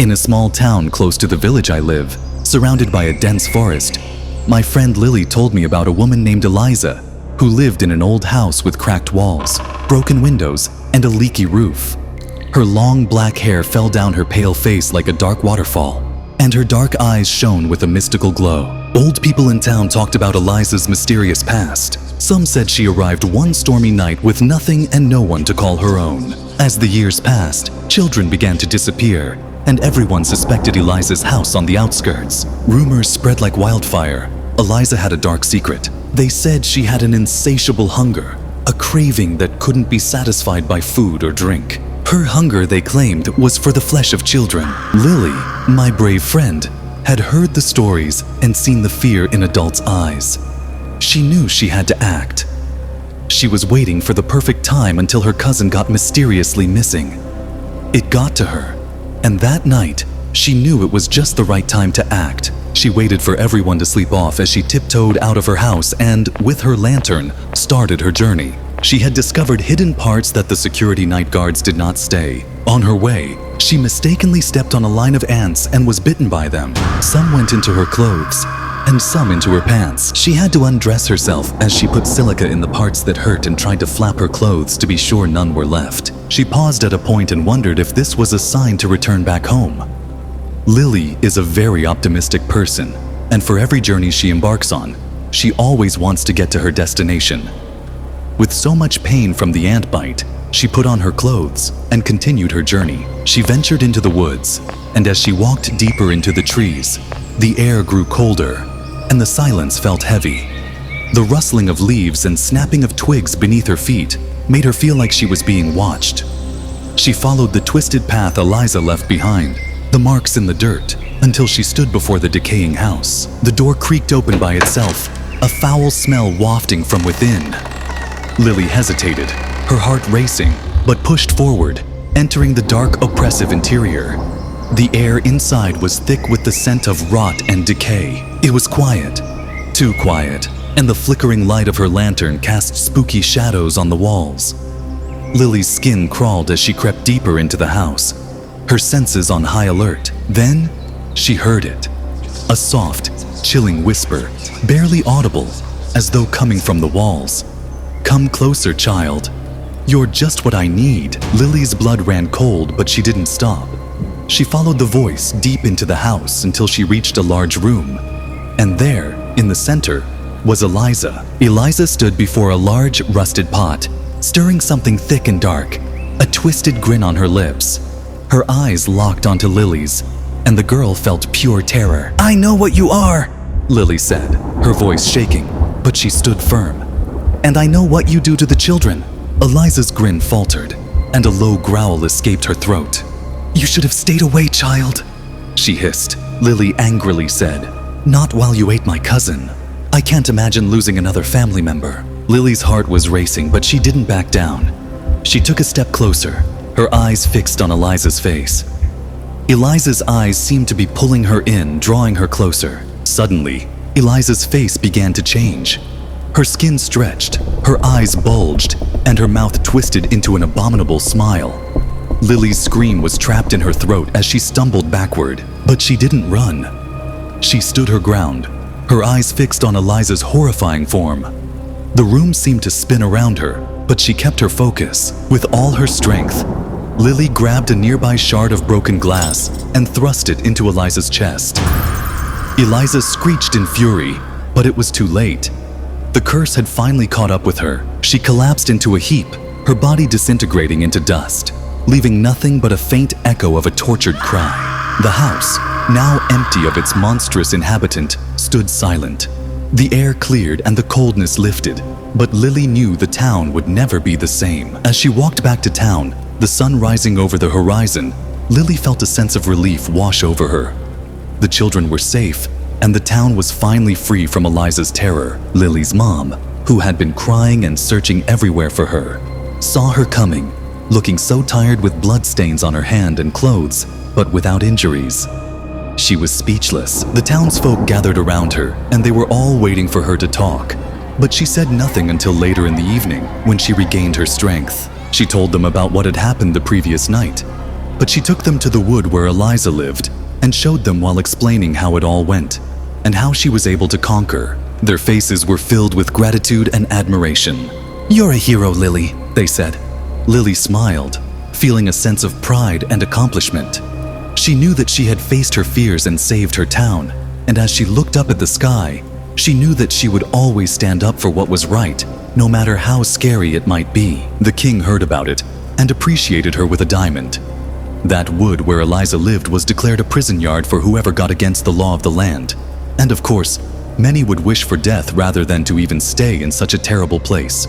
In a small town close to the village I live, surrounded by a dense forest, my friend Lily told me about a woman named Eliza who lived in an old house with cracked walls, broken windows, and a leaky roof. Her long black hair fell down her pale face like a dark waterfall, and her dark eyes shone with a mystical glow. Old people in town talked about Eliza's mysterious past. Some said she arrived one stormy night with nothing and no one to call her own. As the years passed, children began to disappear, and everyone suspected Eliza's house on the outskirts. Rumors spread like wildfire. Eliza had a dark secret. They said she had an insatiable hunger, a craving that couldn't be satisfied by food or drink. Her hunger, they claimed, was for the flesh of children. Lily, my brave friend, had heard the stories and seen the fear in adults' eyes. She knew she had to act. She was waiting for the perfect time until her cousin got mysteriously missing. It got to her, and that night, she knew it was just the right time to act. She waited for everyone to sleep off as she tiptoed out of her house and, with her lantern, started her journey. She had discovered hidden parts that the security night guards did not stay. On her way, she mistakenly stepped on a line of ants and was bitten by them. Some went into her clothes, and some into her pants. She had to undress herself as she put silica in the parts that hurt and tried to flap her clothes to be sure none were left. She paused at a point and wondered if this was a sign to return back home. Lily is a very optimistic person, and for every journey she embarks on, she always wants to get to her destination. With so much pain from the ant bite, she put on her clothes and continued her journey. She ventured into the woods, and as she walked deeper into the trees, the air grew colder, and the silence felt heavy. The rustling of leaves and snapping of twigs beneath her feet made her feel like she was being watched. She followed the twisted path Eliza left behind, the marks in the dirt, until she stood before the decaying house. The door creaked open by itself, a foul smell wafting from within. Lily hesitated, her heart racing, but pushed forward, entering the dark, oppressive interior. The air inside was thick with the scent of rot and decay. It was quiet, too quiet, and the flickering light of her lantern cast spooky shadows on the walls. Lily's skin crawled as she crept deeper into the house, her senses on high alert. Then, she heard it. A soft, chilling whisper, barely audible, as though coming from the walls. "Come closer, child. You're just what I need." Lily's blood ran cold, but she didn't stop. She followed the voice deep into the house until she reached a large room. And there, in the center, was Eliza. Eliza stood before a large, rusted pot, stirring something thick and dark, a twisted grin on her lips. Her eyes locked onto Lily's, and the girl felt pure terror. "I know what you are," Lily said, her voice shaking, but she stood firm. "And I know what you do to the children." Eliza's grin faltered, and a low growl escaped her throat. "You should have stayed away, child," she hissed. Lily angrily said, "Not while you ate my cousin. I can't imagine losing another family member." Lily's heart was racing, but she didn't back down. She took a step closer, her eyes fixed on Eliza's face. Eliza's eyes seemed to be pulling her in, drawing her closer. Suddenly, Eliza's face began to change. Her skin stretched, her eyes bulged, and her mouth twisted into an abominable smile. Lily's scream was trapped in her throat as she stumbled backward, but she didn't run. She stood her ground, her eyes fixed on Eliza's horrifying form. The room seemed to spin around her, but she kept her focus. With all her strength, Lily grabbed a nearby shard of broken glass and thrust it into Eliza's chest. Eliza screeched in fury, but it was too late. The curse had finally caught up with her. She collapsed into a heap, her body disintegrating into dust, leaving nothing but a faint echo of a tortured cry. The house, now empty of its monstrous inhabitant, stood silent. The air cleared and the coldness lifted, but Lily knew the town would never be the same. As she walked back to town, the sun rising over the horizon, Lily felt a sense of relief wash over her. The children were safe, and the town was finally free from Eliza's terror. Lily's mom, who had been crying and searching everywhere for her, saw her coming, looking so tired with bloodstains on her hand and clothes, but without injuries. She was speechless. The townsfolk gathered around her, and they were all waiting for her to talk. But she said nothing until later in the evening, when she regained her strength. She told them about what had happened the previous night. But she took them to the wood where Eliza lived and showed them while explaining how it all went and how she was able to conquer. Their faces were filled with gratitude and admiration. "You're a hero, Lily," they said. Lily smiled, feeling a sense of pride and accomplishment. She knew that she had faced her fears and saved her town, and as she looked up at the sky, she knew that she would always stand up for what was right, no matter how scary it might be. The king heard about it and appreciated her with a diamond. That wood where Eliza lived was declared a prison yard for whoever got against the law of the land. And of course, many would wish for death rather than to even stay in such a terrible place.